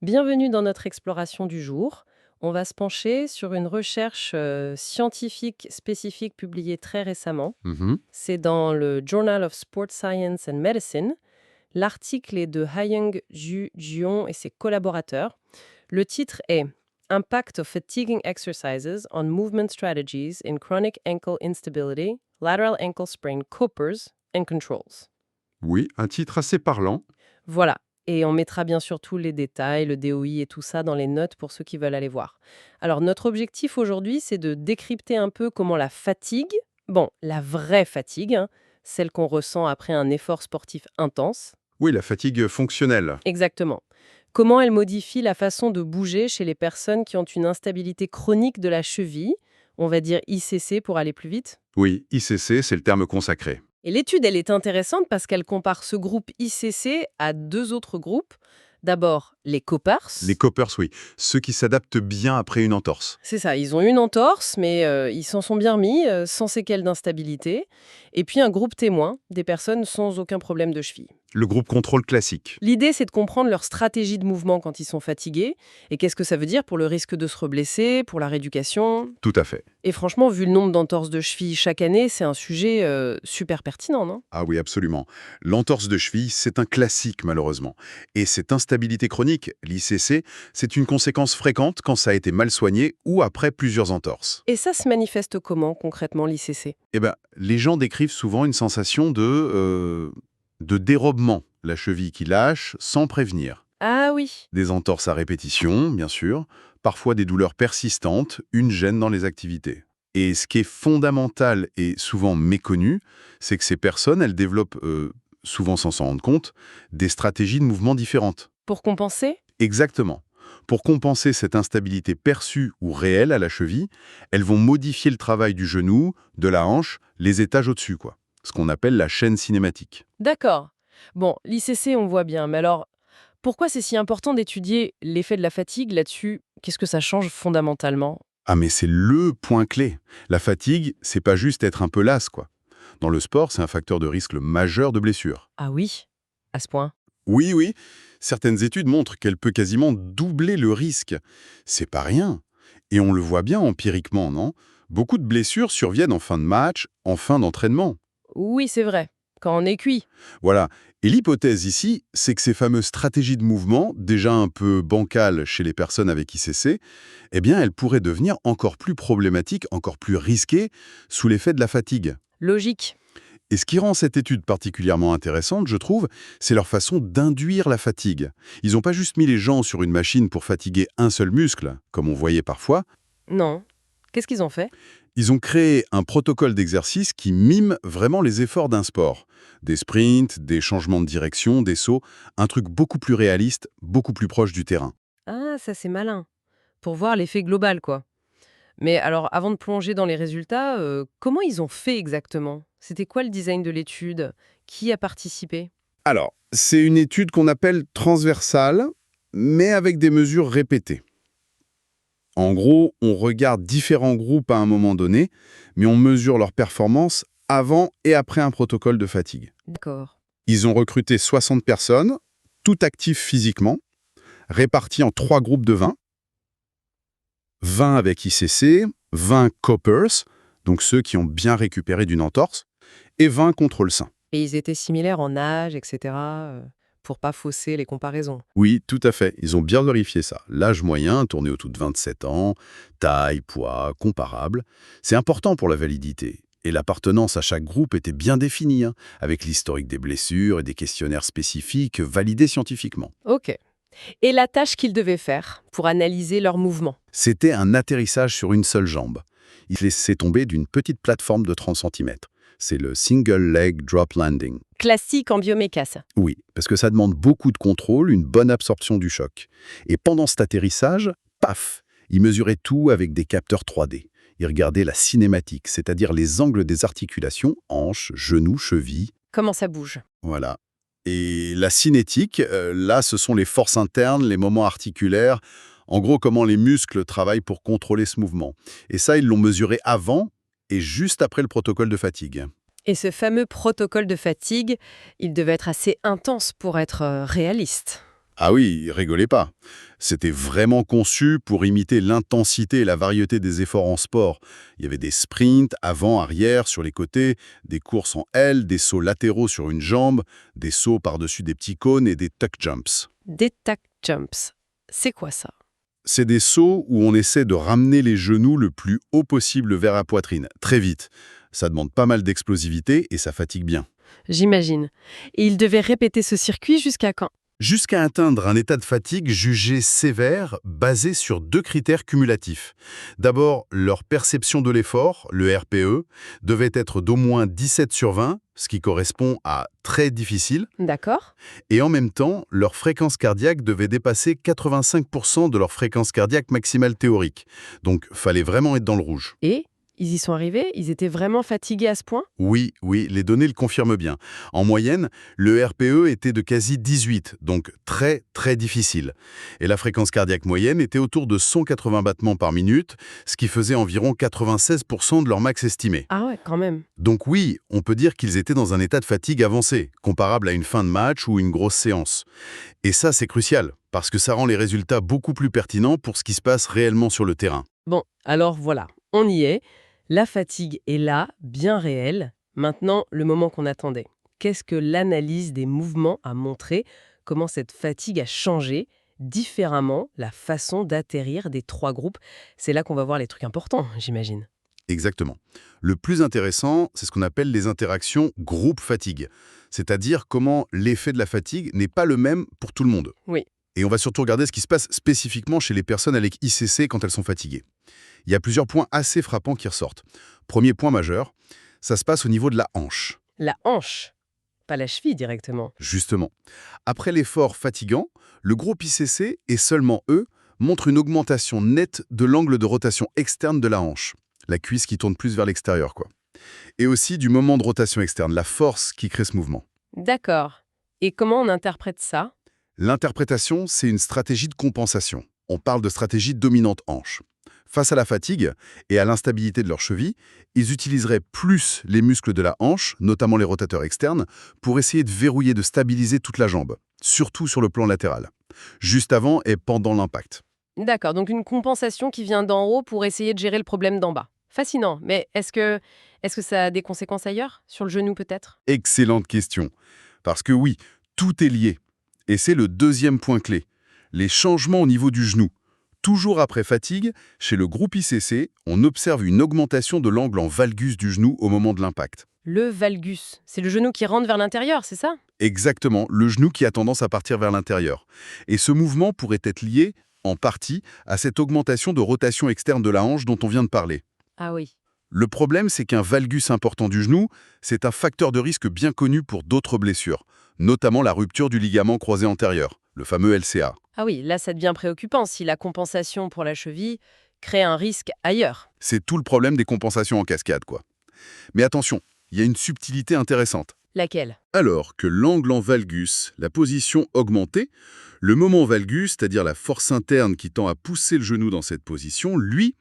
Bienvenue dans notre exploration du jour. On va se pencher sur une recherche scientifique spécifique publiée très récemment. Mhm. C'est dans le Journal of Sport Science and Medicine. L'article est de Hayoung Ju Jion et ses collaborateurs. Le titre est Impact of fatiguing exercises on movement strategies in chronic ankle instability, lateral ankle sprain copers and controls. Oui, un titre assez parlant. Voilà. Et on mettra bien sûr tous les détails, le DOI et tout ça dans les notes pour ceux qui veulent aller voir. Alors, notre objectif aujourd'hui, c'est de décrypter un peu comment la fatigue, bon, la vraie fatigue, hein, celle qu'on ressent après un effort sportif intense, Oui, la fatigue fonctionnelle. exactement. Comment elle modifie la façon de bouger chez les personnes qui ont une instabilité chronique de la cheville, on va dire ICC pour aller plus vite. Oui, ICC, c'est le terme consacré. Et l'étude, elle est intéressante parce qu'elle compare ce groupe ICC à deux autres groupes. D'abord, les COPERS. Les coppers, oui, ceux qui s'adaptent bien après une entorse. C'est ça, ils ont eu une entorse, mais ils s'en sont bien remis, sans séquelles d'instabilité. Et puis un groupe témoin, des personnes sans aucun problème de cheville. Le groupe contrôle classique. L'idée, c'est de comprendre leur stratégie de mouvement quand ils sont fatigués, et qu'est-ce que ça veut dire pour le risque de se reblesser, pour la rééducation. Tout à fait. Et franchement, vu le nombre d'entorses de cheville chaque année, c'est un sujet super pertinent, non? Ah oui, absolument. L'entorse de cheville, c'est un classique malheureusement. Et cette instabilité chronique, l'ICC, c'est une conséquence fréquente quand ça a été mal soigné ou après plusieurs entorses. Et ça se manifeste comment, concrètement, l'ICC? Eh ben, les gens décrivent souvent une sensation de dérobement, la cheville qui lâche sans prévenir. Ah oui. Des entorses à répétition, bien sûr, parfois des douleurs persistantes, une gêne dans les activités. Et ce qui est fondamental et souvent méconnu, c'est que ces personnes, elles développent, souvent sans s'en rendre compte, des stratégies de mouvement différentes. Pour compenser? Exactement. Pour compenser cette instabilité perçue ou réelle à la cheville, elles vont modifier le travail du genou, de la hanche, les étages au-dessus, quoi. Ce qu'on appelle la chaîne cinématique. D'accord. Bon, l'ICC, on voit bien, mais alors, pourquoi c'est si important d'étudier l'effet de la fatigue là-dessus? Qu'est-ce que ça change fondamentalement? Ah mais c'est le point clé. La fatigue, c'est pas juste être un peu las, quoi. Dans le sport, c'est un facteur de risque majeur de blessure. Ah oui, à ce point. Oui, oui, certaines études montrent qu'elle peut quasiment doubler le risque. C'est pas rien. Et on le voit bien empiriquement, non? Beaucoup de blessures surviennent en fin de match, en fin d'entraînement. Oui, c'est vrai. Quand on est cuit. Voilà. Et l'hypothèse ici, c'est que ces fameuses stratégies de mouvement, déjà un peu bancales chez les personnes avec ICC, eh bien, elles pourraient devenir encore plus problématiques, encore plus risquées sous l'effet de la fatigue. Logique. Et ce qui rend cette étude particulièrement intéressante, je trouve, c'est leur façon d'induire la fatigue. Ils n'ont pas juste mis les gens sur une machine pour fatiguer un seul muscle, comme on voyait parfois. Non. Qu'est-ce qu'ils ont fait? Ils ont créé un protocole d'exercice qui mime vraiment les efforts d'un sport. Des sprints, des changements de direction, des sauts, un truc beaucoup plus réaliste, beaucoup plus proche du terrain. Ah, ça c'est malin. Pour voir l'effet global, quoi. Mais alors, avant de plonger dans les résultats, comment ils ont fait exactement? C'était quoi le design de l'étude? Qui a participé? Alors, c'est une étude qu'on appelle transversale, mais avec des mesures répétées. En gros, on regarde différents groupes à un moment donné, mais on mesure leur performance avant et après un protocole de fatigue. D'accord. Ils ont recruté 60 personnes, toutes actives physiquement, réparties en 3 groupes de 20. 20 avec ICC, 20 coppers, donc ceux qui ont bien récupéré d'une entorse, et 20 contre le sein. Et ils étaient similaires en âge, etc., pour pas fausser les comparaisons. Oui, tout à fait. Ils ont bien vérifié ça. L'âge moyen tournait autour de 27 ans, taille, poids, comparable. C'est important pour la validité. Et l'appartenance à chaque groupe était bien définie, hein, avec l'historique des blessures et des questionnaires spécifiques validés scientifiquement. Ok. Et la tâche qu'ils devaient faire pour analyser leurs mouvements? C'était un atterrissage sur une seule jambe. Ils laissaient tomber d'une petite plateforme de 30 cm. C'est le Single Leg Drop Landing. Classique en bioméca, ça. Oui, parce que ça demande beaucoup de contrôle, une bonne absorption du choc. Et pendant cet atterrissage, paf, ils mesuraient tout avec des capteurs 3D. Ils regardaient la cinématique, c'est-à-dire les angles des articulations, hanches, genoux, chevilles. Comment ça bouge? Voilà. Et la cinétique, là, ce sont les forces internes, les moments articulaires, en gros, comment les muscles travaillent pour contrôler ce mouvement. Et ça, ils l'ont mesuré avant et juste après le protocole de fatigue. Et ce fameux protocole de fatigue, il devait être assez intense pour être réaliste. Ah oui, rigolez pas. C'était vraiment conçu pour imiter l'intensité et la variété des efforts en sport. Il y avait des sprints avant, arrière, sur les côtés, des courses en L, des sauts latéraux sur une jambe, des sauts par-dessus des petits cônes et des tuck jumps. Des tac jumps. C'est quoi ça? C'est des sauts où on essaie de ramener les genoux le plus haut possible vers la poitrine, très vite. Ça demande pas mal d'explosivité et ça fatigue bien. J'imagine. Et ils devaient répéter ce circuit jusqu'à quand? Jusqu'à atteindre un état de fatigue jugé sévère, basé sur 2 critères cumulatifs. D'abord, leur perception de l'effort, le RPE, devait être d'au moins 17 sur 20, ce qui correspond à très difficile, D'accord. et en même temps, leur fréquence cardiaque devait dépasser 85% de leur fréquence cardiaque maximale théorique. Donc, fallait vraiment être dans le rouge. Et ils y sont arrivés? Ils étaient vraiment fatigués à ce point? Oui, oui, les données le confirment bien. En moyenne, le RPE était de quasi 18, donc très, très difficile. Et la fréquence cardiaque moyenne était autour de 180 battements par minute, ce qui faisait environ 96% de leur max estimé. Ah ouais, quand même. Donc oui, on peut dire qu'ils étaient dans un état de fatigue avancé, comparable à une fin de match ou une grosse séance. Et ça, c'est crucial, parce que ça rend les résultats beaucoup plus pertinents pour ce qui se passe réellement sur le terrain. Bon, alors voilà, on y est. La fatigue est là, bien réelle. Maintenant, le moment qu'on attendait. Qu'est-ce que l'analyse des mouvements a montré? Comment cette fatigue a changé différemment la façon d'atterrir des trois groupes? C'est là qu'on va voir les trucs importants, j'imagine. Exactement. Le plus intéressant, c'est ce qu'on appelle les interactions groupe-fatigue, c'est-à-dire comment l'effet de la fatigue n'est pas le même pour tout le monde. Oui. Et on va surtout regarder ce qui se passe spécifiquement chez les personnes avec ICC quand elles sont fatiguées. Il y a plusieurs points assez frappants qui ressortent. Premier point majeur, ça se passe au niveau de la hanche. La hanche, pas la cheville directement. Justement, après l'effort fatigant, le groupe ICC, et seulement eux, montre une augmentation nette de l'angle de rotation externe de la hanche. La cuisse qui tourne plus vers l'extérieur, quoi. Et aussi du moment de rotation externe, la force qui crée ce mouvement. D'accord. Et comment on interprète ça? L'interprétation, c'est une stratégie de compensation. On parle de stratégie dominante hanche. Face à la fatigue et à l'instabilité de leur cheville, ils utiliseraient plus les muscles de la hanche, notamment les rotateurs externes, pour essayer de verrouiller, de stabiliser toute la jambe, surtout sur le plan latéral, juste avant et pendant l'impact. D'accord, donc une compensation qui vient d'en haut pour essayer de gérer le problème d'en bas. Fascinant, mais est-ce que ça a des conséquences ailleurs? Sur le genou peut-être? Excellente question. Parce que oui, tout est lié. Et c'est le deuxième point clé. Les changements au niveau du genou. Toujours après fatigue, chez le groupe ICC, on observe une augmentation de l'angle en valgus du genou au moment de l'impact. Le valgus, c'est le genou qui rentre vers l'intérieur, c'est ça? Exactement, le genou qui a tendance à partir vers l'intérieur. Et ce mouvement pourrait être lié, en partie, à cette augmentation de rotation externe de la hanche dont on vient de parler. Ah oui. Le problème, c'est qu'un valgus important du genou, c'est un facteur de risque bien connu pour d'autres blessures, notamment la rupture du ligament croisé antérieur, le fameux LCA. Ah oui, là ça devient préoccupant si la compensation pour la cheville crée un risque ailleurs. C'est tout le problème des compensations en cascade, quoi. Mais attention, il y a une subtilité intéressante. Laquelle? Alors que l'angle en valgus, la position augmentée, le moment valgus, c'est-à-dire la force interne qui tend à pousser le genou dans cette position, lui,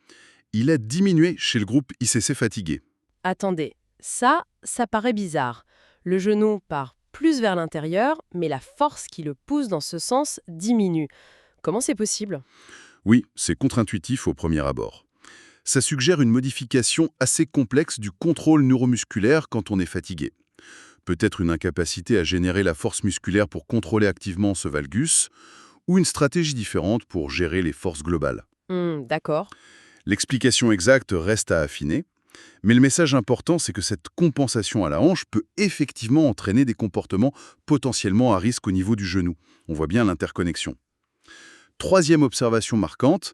il a diminué chez le groupe ICC fatigué. Attendez, ça paraît bizarre. Le genou part plus vers l'intérieur, mais la force qui le pousse dans ce sens diminue. Comment c'est possible? Oui, c'est contre-intuitif au premier abord. Ça suggère une modification assez complexe du contrôle neuromusculaire quand on est fatigué. Peut-être une incapacité à générer la force musculaire pour contrôler activement ce valgus, ou une stratégie différente pour gérer les forces globales. D'accord. L'explication exacte reste à affiner, mais le message important, c'est que cette compensation à la hanche peut effectivement entraîner des comportements potentiellement à risque au niveau du genou. On voit bien l'interconnexion. Troisième observation marquante,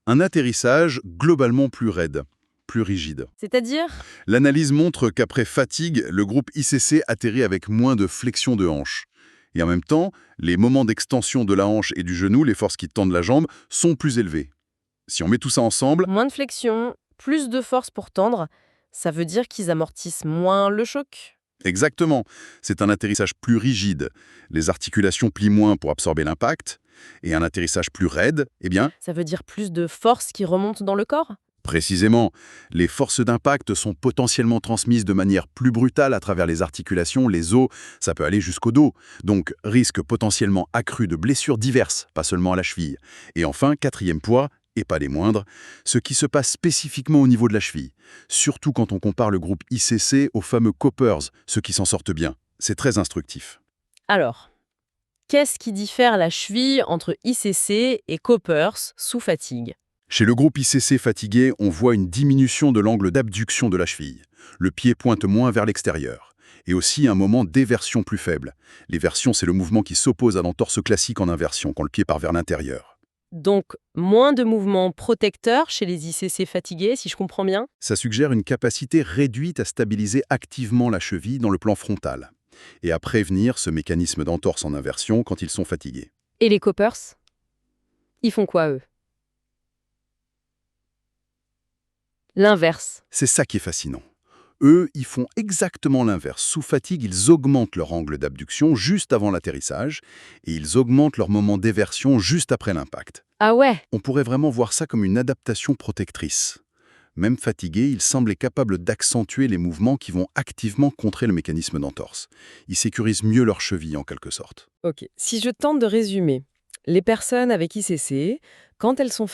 un atterrissage globalement plus raide, plus rigide. C'est-à-dire? L'analyse montre qu'après fatigue, le groupe ICC atterrit avec moins de flexion de hanche. Et en même temps, les moments d'extension de la hanche et du genou, les forces qui tendent la jambe, sont plus élevés. Si on met tout ça ensemble, Moins de flexion, plus de force pour tendre, ça veut dire qu'ils amortissent moins le choc? exactement, c'est un atterrissage plus rigide. Les articulations plient moins pour absorber l'impact. Et un atterrissage plus raide, eh bien, Ça veut dire plus de force qui remonte dans le corps? Précisément, les forces d'impact sont potentiellement transmises de manière plus brutale à travers les articulations, les os, ça peut aller jusqu'au dos. Donc, risque potentiellement accru de blessures diverses, pas seulement à la cheville. Et enfin, quatrième point, et pas des moindres, ce qui se passe spécifiquement au niveau de la cheville. Surtout quand on compare le groupe ICC aux fameux Coppers, ceux qui s'en sortent bien. C'est très instructif. Alors, qu'est-ce qui diffère la cheville entre ICC et Coppers sous fatigue? Chez le groupe ICC fatigué, on voit une diminution de l'angle d'abduction de la cheville. Le pied pointe moins vers l'extérieur. Et aussi un moment d'éversion plus faible. L'éversion, c'est le mouvement qui s'oppose à l'entorse classique en inversion, quand le pied part vers l'intérieur. Donc, moins de mouvements protecteurs chez les ICC fatigués, si je comprends bien? Ça suggère une capacité réduite à stabiliser activement la cheville dans le plan frontal et à prévenir ce mécanisme d'entorse en inversion quand ils sont fatigués. Et les Coppers? Ils font quoi, eux? L'inverse. C'est ça qui est fascinant. Eux, ils font exactement l'inverse. Sous fatigue, ils augmentent leur angle d'abduction juste avant l'atterrissage et ils augmentent leur moment d'éversion juste après l'impact. Ah ouais? On pourrait vraiment voir ça comme une adaptation protectrice. Même fatigués, ils semblent capables d'accentuer les mouvements qui vont activement contrer le mécanisme d'entorse. Ils sécurisent mieux leur cheville en quelque sorte. Ok. Si je tente de résumer, les personnes avec ICC, quand elles sont